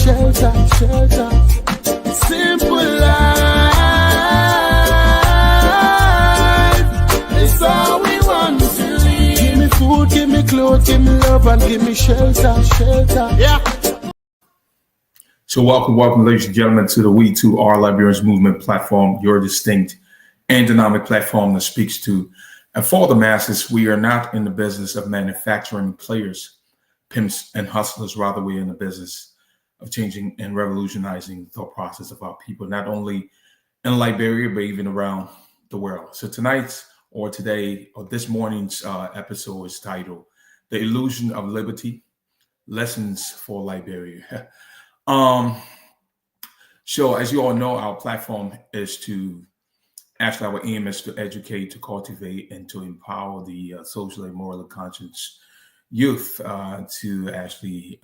shelter, shelter. Simple life, it's all we want to live. Give me food, give me clothes, give me love, and give me shelter, shelter. Yeah. So welcome, ladies and gentlemen, to the We2 Our Liberians Movement platform, your distinct and dynamic platform that speaks to and for the masses. We are not in the business of manufacturing players, pimps, and hustlers. Rather, we're in the business of changing and revolutionizing the thought process of our people, not only in Liberia, but even around the world. So tonight's or today or this morning's episode is titled The Illusion of Liberty, Lessons for Liberia. So as you all know, our platform is to actually, our aim is to educate, to cultivate, and to empower the socially and morally conscious youth to actually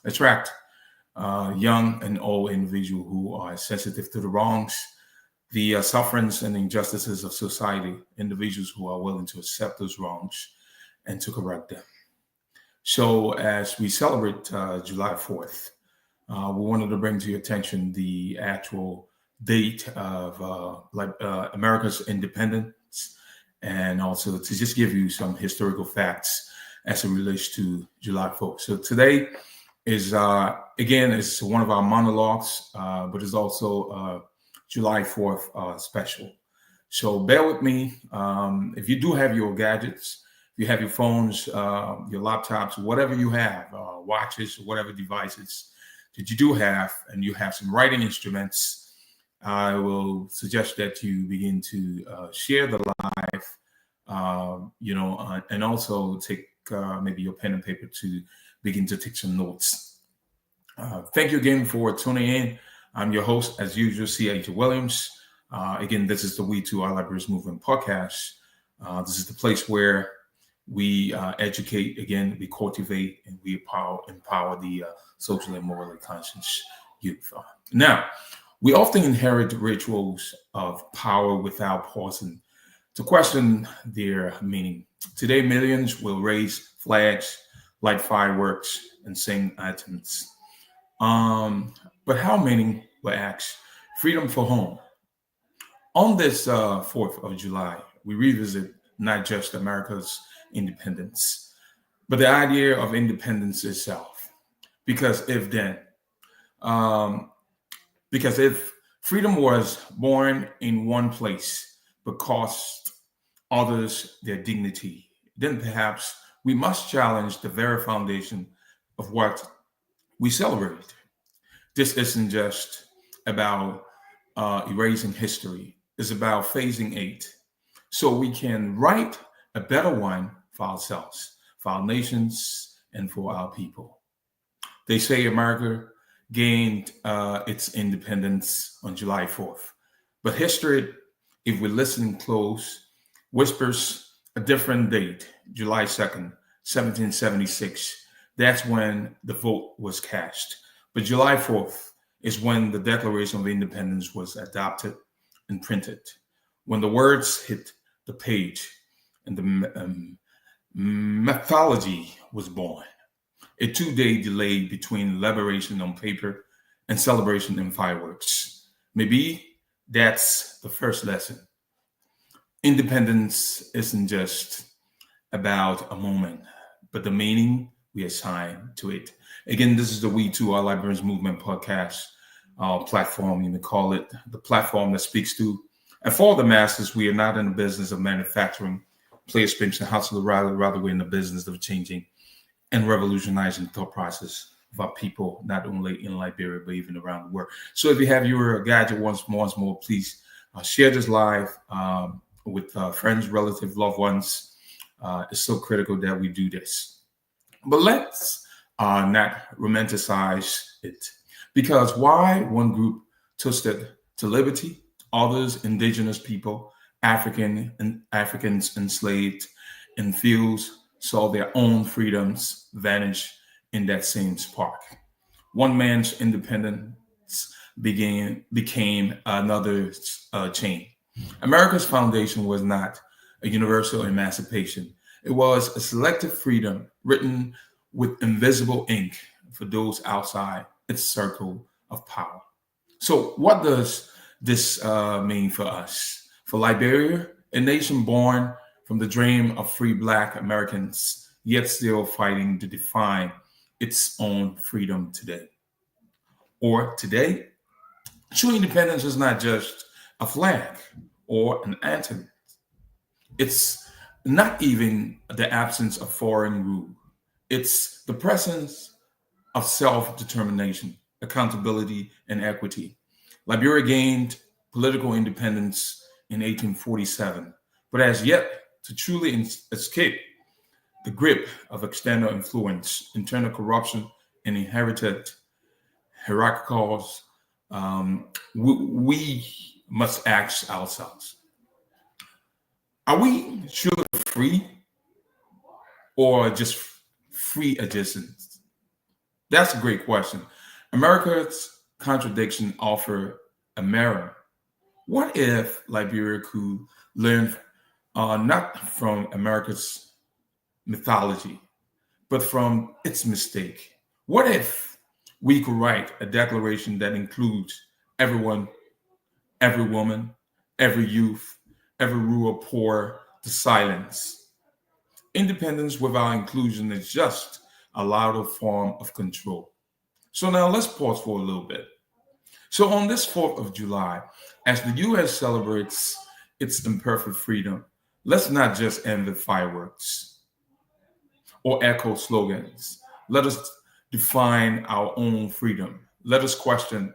attract young and old individuals who are sensitive to the wrongs, the sufferings and injustices of society, individuals who are willing to accept those wrongs and to correct them. So as we celebrate July 4th, we wanted to bring to your attention the actual date of America's independence, and also to just give you some historical facts as it relates to July 4th. So today is, again, it's one of our monologues, but it's also July 4th special. So bear with me. If you do have your gadgets, if you have your phones, your laptops, whatever you have, watches, whatever devices that you do have, and you have some writing instruments, I will suggest that you begin to share the live, and also take maybe your pen and paper to begin to take some notes. Thank you again for tuning in. I'm your host, as usual, Ayiti Williams. Again, this is the We2 Our Liberians Movement podcast. This is the place where we educate, again, we cultivate, and we empower the socially and morally conscious youth. Now, we often inherit rituals of power without pausing to question their meaning. Today, millions will raise flags, light fireworks, and sing anthems. But how many will ask freedom for home? On this 4th of July, we revisit not just America's independence, but the idea of independence itself. Because if freedom was born in one place but cost others their dignity, then perhaps we must challenge the very foundation of what we celebrate. This isn't just about erasing history. It's about phasing it so we can write a better one for ourselves, for our nations, and for our people. They say America gained its independence on July 4th. But history, if we listen close, whispers a different date, July 2nd, 1776. That's when the vote was cast. But July 4th is when the Declaration of Independence was adopted and printed. When the words hit the page and the mythology was born. A 2-day delay between liberation on paper and celebration in fireworks. Maybe that's the first lesson. Independence isn't just about a moment, but the meaning we assign to it. Again, this is the We2 Our Liberians Movement podcast platform. You may call it the platform that speaks to and for the masses. We are not in the business of manufacturing players, pimps, and hustlers. Rather, we're in the business of changing and revolutionizing the thought process of our people, not only in Liberia, but even around the world. So if you have your gadget once more, please share this live with friends, relatives, loved ones. It's so critical that we do this. But let's not romanticize it. Because why one group toasted to liberty, others, indigenous people, Africans enslaved in fields, saw their own freedoms vanish in that same spark. One man's independence became another's chain. America's foundation was not a universal emancipation. It was a selective freedom written with invisible ink for those outside its circle of power. So what does this mean for us? For Liberia, a nation born from the dream of free Black Americans, yet still fighting to define its own freedom today. Or today, true independence is not just a flag or an anthem. It's not even the absence of foreign rule. It's the presence of self-determination, accountability, and equity. Liberia gained political independence in 1847, but has yet to truly escape the grip of external influence, internal corruption, and inherited hierarchicals. We must ask ourselves, are we truly free or just free adjacent? That's a great question. America's contradiction offer a mirror. What if Liberia could learn not from America's mythology, but from its mistake? What if we could write a declaration that includes everyone, every woman, every youth, every rural poor to silence? Independence without inclusion is just a louder form of control. So now let's pause for a little bit. So on this 4th of July, as the U.S. celebrates its imperfect freedom, let's not just envy fireworks or echo slogans. Let us define our own freedom. Let us question,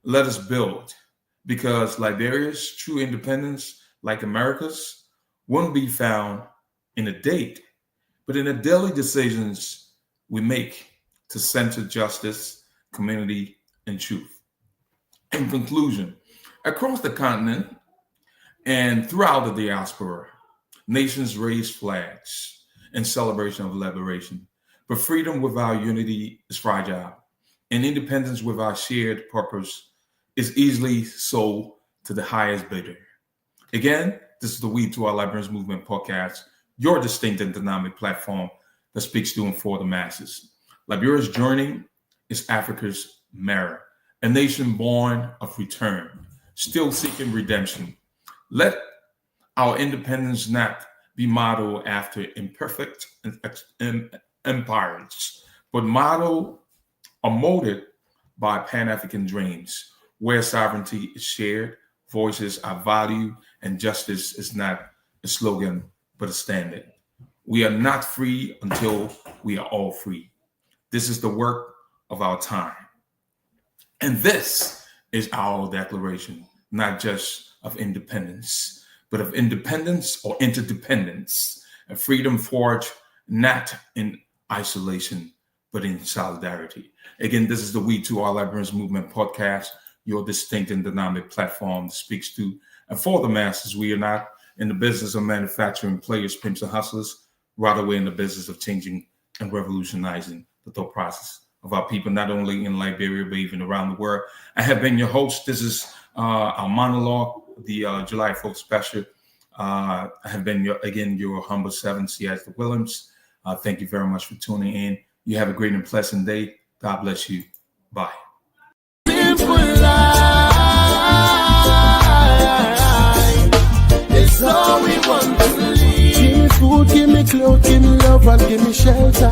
let us build, because Liberia's true independence, like America's, won't be found in a date, but in the daily decisions we make to center justice, community, and truth. In conclusion, across the continent and throughout the diaspora, nations raise flags in celebration of liberation. But freedom without unity is fragile, and independence without shared purpose is easily sold to the highest bidder. Again, this is the We2 Our Liberians Movement podcast, your distinct and dynamic platform that speaks to and for the masses. Liberia's journey is Africa's mirror, a nation born of return, still seeking redemption. Let our independence not be modeled after imperfect empires, but modeled or molded by Pan-African dreams, where sovereignty is shared, voices are valued, and justice is not a slogan, but a standard. We are not free until we are all free. This is the work of our time. And this is our declaration, not just of independence, but of independence or interdependence, a freedom forged not in isolation, but in solidarity. Again, this is the We2 Our Liberians Movement podcast, your distinct and dynamic platform that speaks to and for the masses. We are not in the business of manufacturing players, pimps, and hustlers. Rather, we're in the business of changing and revolutionizing the thought process of our people, not only in Liberia, but even around the world. I have been your host. This is our monologue, the July 4th special. I have been, your humble servant, Ayiti Williams. Thank you very much for tuning in. You have a great and pleasant day. God bless you. Bye. Simple life, it's all we want to live. Give me food, give me clothes, give me love, and give me shelter.